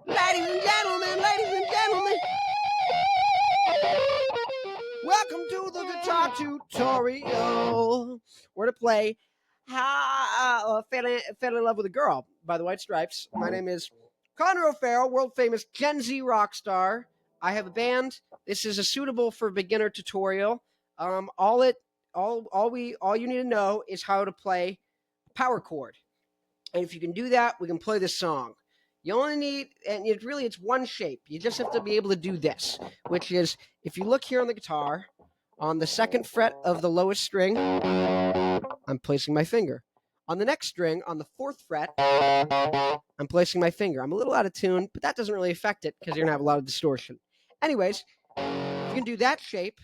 ladies and gentlemen, welcome to the guitar tutorial. We're to play How Fell in Love with a Girl by the White Stripes. My name is Conroe Farrell, world famous Gen Z rock star. I have a band. This is a suitable for beginner tutorial. All you need to know is how to play a power chord. And if you can do that, we can play this song. You only need, and it's one shape. You just have to be able to do this, which is, if you look here on the guitar, on the second fret of the lowest string, I'm placing my finger. On the next string, on the fourth fret, I'm placing my finger. I'm a little out of tune, but that doesn't really affect it because you're going to have a lot of distortion. Anyways, if you can do that shape,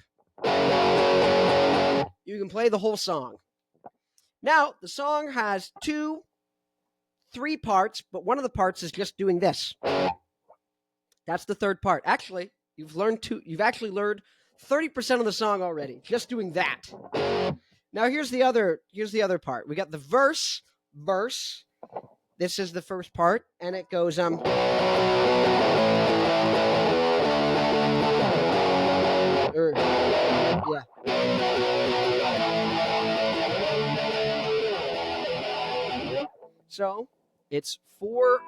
you can play the whole song. Now, the song has three parts, but one of the parts is just doing this. That's the third part. Actually, you've actually learned 30% of the song already, just doing that. Now here's the other part. We got the verse. This is the first part, and it goes yeah. So it's four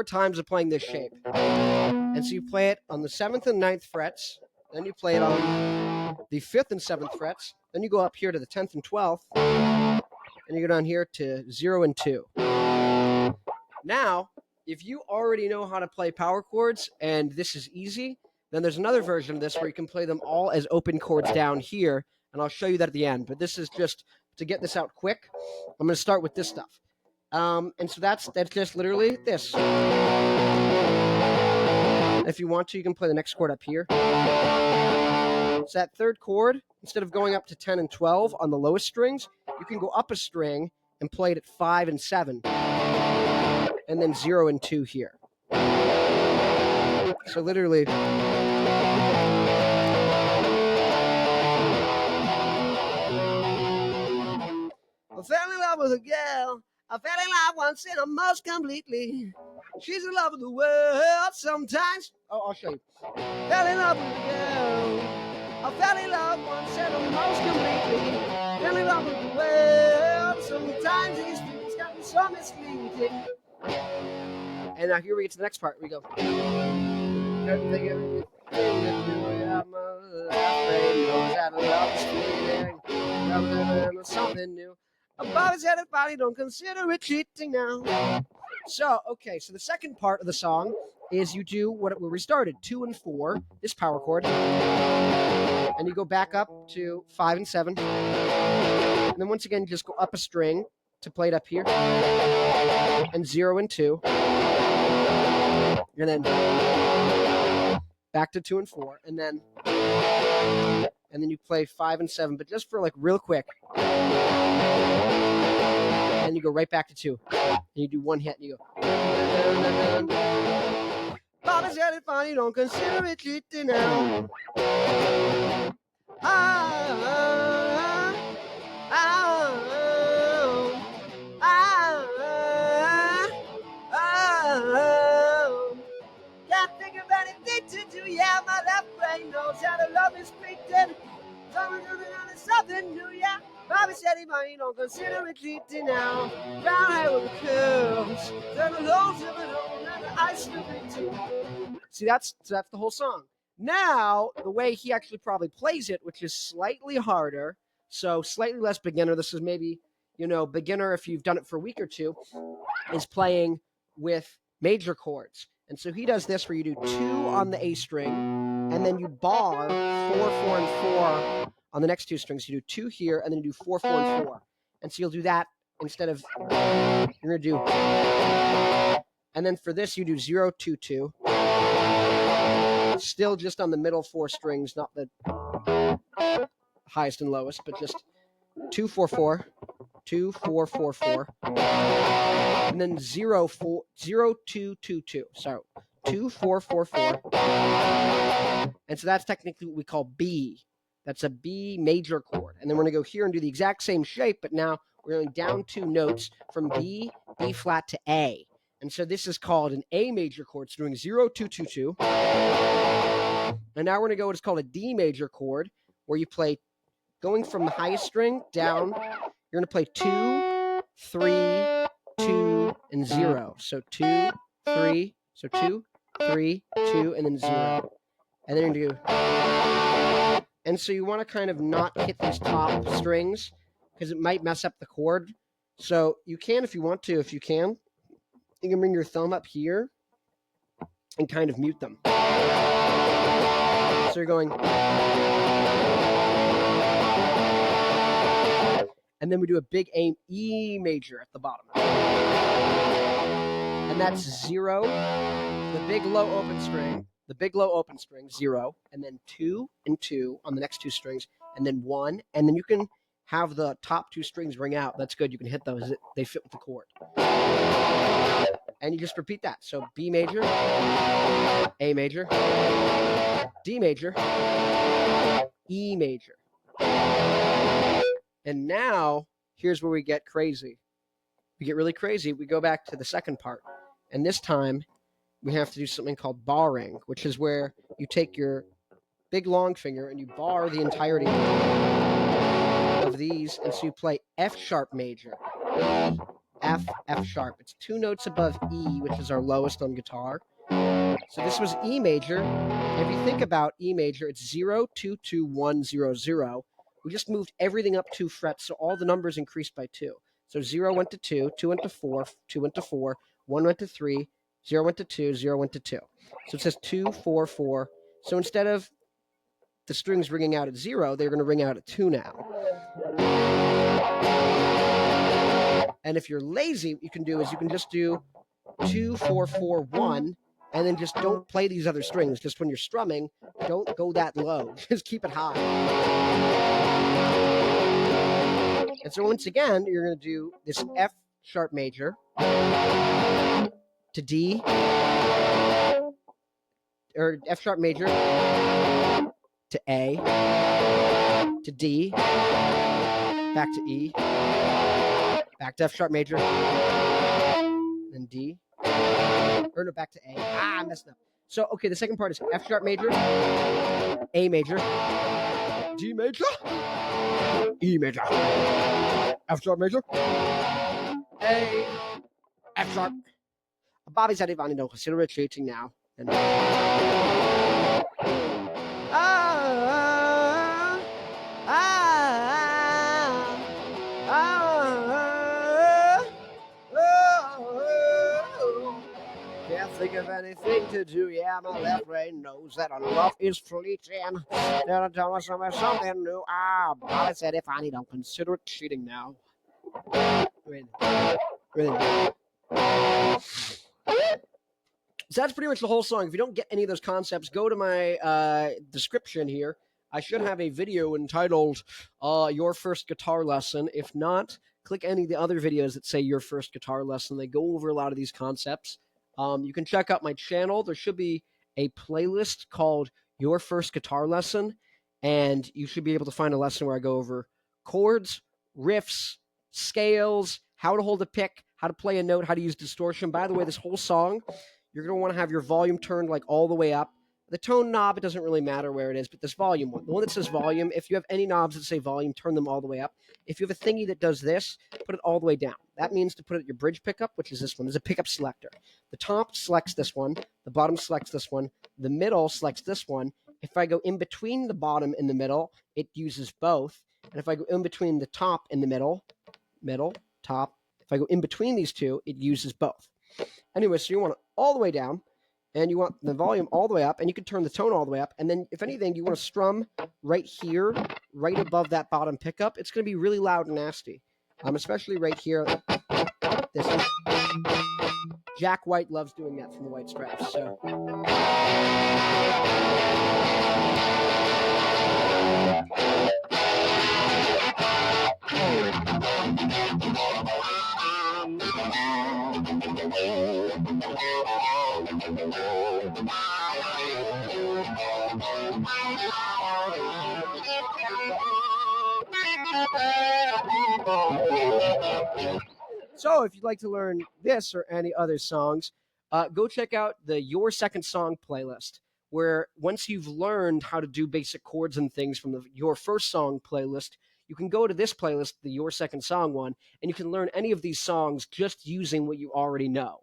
times of playing this shape. And so you play it on the 7th and 9th frets, then you play it on the 5th and 7th frets, then you go up here to the 10th and 12th, and you go down here to 0 and 2. Now, if you already know how to play power chords, and this is easy, then there's another version of this where you can play them all as open chords down here, and I'll show you that at the end. But this is just to get this out quick. I'm going to start with this stuff. And so that's just literally this. If you want to, you can play the next chord up here. So that third chord, instead of going up to 10 and 12 on the lowest strings, you can go up a string and play it at 5 and 7. And then 0 and 2 here. So literally... I fell in love with a girl. I fell in love once and almost completely. She's in love with the world sometimes. Oh, I'll show you. Fell in love with a girl. I fell in love once and almost completely. Fell in love with the world sometimes. These things got me so misleading. And now here we get to the next part. We go. Something new. Above his head and body, don't consider it cheating now. So the second part of the song is you do where we started, 2 and 4, this power chord, and you go back up to 5 and 7, and then once again, just go up a string to play it up here, and 0 and 2, and then back to 2 and 4, and then you play 5 and 7, but just for like real quick. And you go right back to 2. And you do one hit and you go. Bobby said it's fine, you don't consider it cheating now. Can't think of anything to do, yeah, my left brain knows how to love is pretend. Something new, yeah. Bobby said he might don't consider it cheating now. Brown hair with curls, turn the loads of it on, and the ice with it too. See, that's the whole song. Now, the way he actually probably plays it, which is slightly harder, so slightly less beginner. This is maybe, beginner if you've done it for a week or two, is playing with major chords. And so he does this where you do 2 on the A string, and then you bar 4, 4, and 4 on the next 2 strings. You do 2 here, and then you do 4, 4, and 4. And so you'll do that instead of, you're going to do, and then for this you do 0, 2, 2. Still just on the middle 4 strings, not the highest and lowest, but just 2, 4, 4, 2, 4, 4, 4, and then 0, 4, 0, 2, 2, 2. So 2, 4, 4, 4. And so that's technically what we call B. That's a B major chord. And then we're going to go here and do the exact same shape, but now we're going down 2 notes from B, B flat to A. And so this is called an A major chord. It's doing 0, 2, 2, 2. And now we're going to go what's called a D major chord, where you play going from the highest string down. You're going to play 2, 3, 2, and 0. So 2, 3, so 2, 3, 2, and then 0. And then you're going to do. And so you want to kind of not hit these top strings because it might mess up the chord. So you can, if you want to, if you can bring your thumb up here and kind of mute them. So you're going. And then we do a big E major at the bottom. And that's 0, the big low open string, 0, and then 2 and 2 on the next 2 strings, and then 1, and then you can have the top 2 strings ring out. That's good. You can hit those. They fit with the chord. And you just repeat that. So B major, A major, D major, E major. And now, here's where we get crazy. We get really crazy. We go back to the second part. And this time, we have to do something called barring, which is where you take your big long finger and you bar the entirety of these. And so you play F sharp major. E, F, F sharp. It's 2 notes above E, which is our lowest on guitar. So this was E major. If you think about E major, it's 0, 2, 2, 1, 0, 0. We just moved everything up 2 frets, so all the numbers increased by 2. So 0 went to 2, 2 went to 4, 2 went to 4, 1 went to 3, 0 went to 2, 0 went to 2. So it says 2, 4, 4. So instead of the strings ringing out at 0, they're going to ring out at 2 now. And if you're lazy, what you can do is you can just do 2, 4, 4, 1, and then just don't play these other strings. Just when you're strumming, don't go that low. Just keep it high. And so once again, you're going to do this F sharp major to D, or F sharp major to A, to D, back to E, back to F sharp major, then D, or no, back to A. I messed up. So, okay, the second part is F sharp major, A major, D major, E major, F sharp major, A, F sharp. Bobby said if I don't consider retreating now. And can't think of anything to do. Yeah, my left brain knows that love is fleeting. They'll tell us something new. Bobby said if I don't consider it cheating now. Really. So that's pretty much the whole song. If you don't get any of those concepts, go to my description here. I should have a video entitled Your First Guitar Lesson. If not, click any of the other videos that say Your First Guitar Lesson. They go over a lot of these concepts. You can check out my channel. There should be a playlist called Your First Guitar Lesson, and you should be able to find a lesson where I go over chords, riffs, scales, how to hold a pick, how to play a note, how to use distortion. By the way, this whole song, you're going to want to have your volume turned like all the way up. The tone knob, it doesn't really matter where it is, but this volume one, the one that says volume, if you have any knobs that say volume, turn them all the way up. If you have a thingy that does this, put it all the way down. That means to put it at your bridge pickup, which is this one. There's a pickup selector. The top selects this one. The bottom selects this one. The middle selects this one. If I go in between the bottom and the middle, it uses both. And if I go in between the top and the middle, top, if I go in between these two, it uses both. Anyway, so you want it all the way down, and you want the volume all the way up, and you can turn the tone all the way up. And then, if anything, you want to strum right here, right above that bottom pickup. It's going to be really loud and nasty, especially right here. This one. Jack White loves doing that from the White Stripes. So. So if you'd like to learn this or any other songs, go check out the Your Second Song playlist, where once you've learned how to do basic chords and things from the Your First Song playlist, you can go to this playlist, the Your Second Song one, and you can learn any of these songs just using what you already know.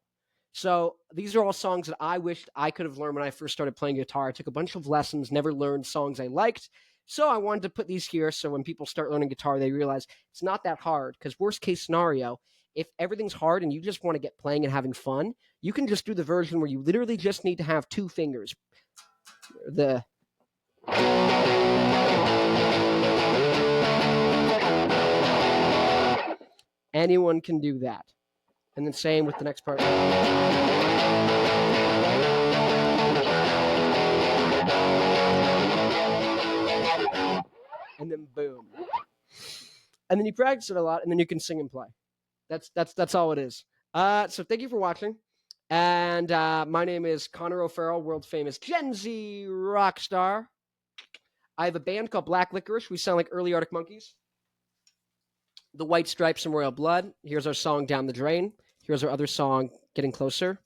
So these are all songs that I wished I could have learned when I first started playing guitar. I took a bunch of lessons, never learned songs I liked. So I wanted to put these here so when people start learning guitar, they realize it's not that hard. Because worst case scenario, if everything's hard and you just want to get playing and having fun, you can just do the version where you literally just need to have two fingers. Anyone can do that. And then same with the next part. And then boom. And then you practice it a lot, and then you can sing and play. That's all it is. So thank you for watching. And my name is Connor O'Farrell, world famous Gen Z rock star. I have a band called Black Licorice. We sound like early Arctic Monkeys. The White Stripes and Royal Blood. Here's our song Down the Drain. Here's our other song, Getting Closer.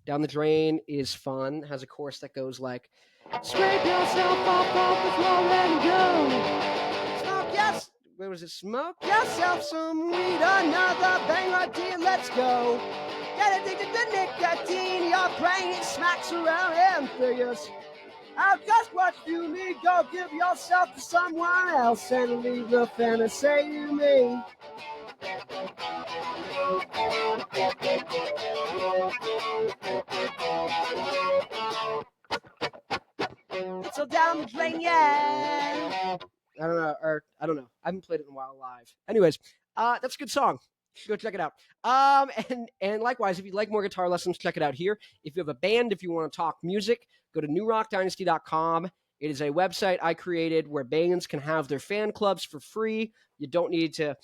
Down the Drain is fun. Has a chorus that goes like, scrape yourself off the floor and go. Smoke, yes. Where was it? Smoke yourself some weed. Another bang right here. Let's go. Get addicted to nicotine. Your brain smacks around and figures out just what you need. Go give yourself to someone else and leave the fantasy to me. So down the drain, yeah. I don't know. I haven't played it in a while live. Anyways, that's a good song. You should go check it out. And likewise, if you'd like more guitar lessons, check it out here. If you have a band, if you want to talk music, go to newrockdynasty.com. It is a website I created where bands can have their fan clubs for free. You don't need to,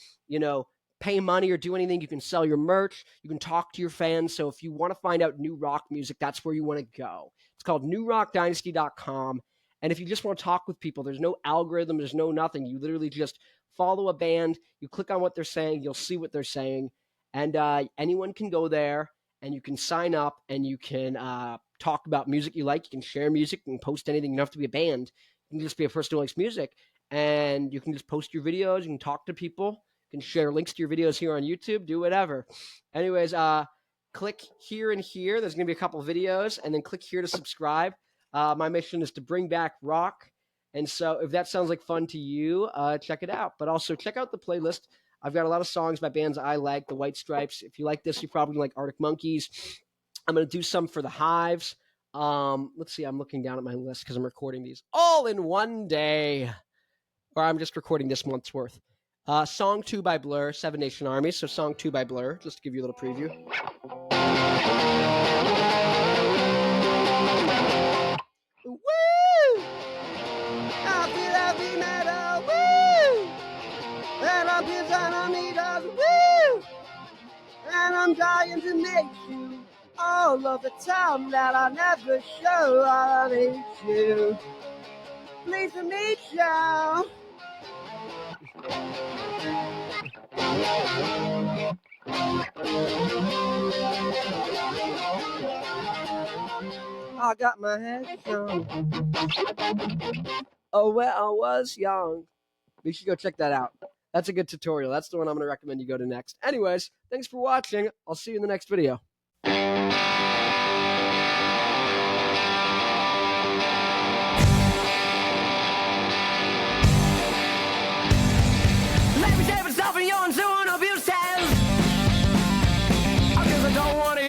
pay money or do anything. You can sell your merch. You can talk to your fans. So if you want to find out new rock music, that's where you want to go. It's called newrockdynasty.com. And if you just want to talk with people, there's no algorithm, there's no nothing. You literally just follow a band, you click on what they're saying, you'll see what they're saying. And anyone can go there and you can sign up and you can talk about music you like. You can share music, you can post anything. You don't have to be a band. You can just be a person who likes music. And you can just post your videos, you can talk to people. You can share links to your videos here on YouTube, do whatever. Anyways, click here and here. There's going to be a couple of videos, and then click here to subscribe. My mission is to bring back rock. And so if that sounds like fun to you, check it out. But also check out the playlist. I've got a lot of songs by bands I like, the White Stripes. If you like this, you probably like Arctic Monkeys. I'm going to do some for the Hives. Let's see, I'm looking down at my list because I'm recording these all in one day. Or I'm just recording this month's worth. Song 2 by Blur, Seven Nation Army. So Song 2 by Blur, just to give you a little preview. Woo! I feel heavy metal, woo! And I'm pissed on woo! And I'm dying to make you all of the time that I never show I need you. Please to meet you. I got my head on. Oh, when I was young. You should go check that out. That's a good tutorial. That's the one I'm going to recommend you go to next. Anyways, thanks for watching. I'll see you in the next video.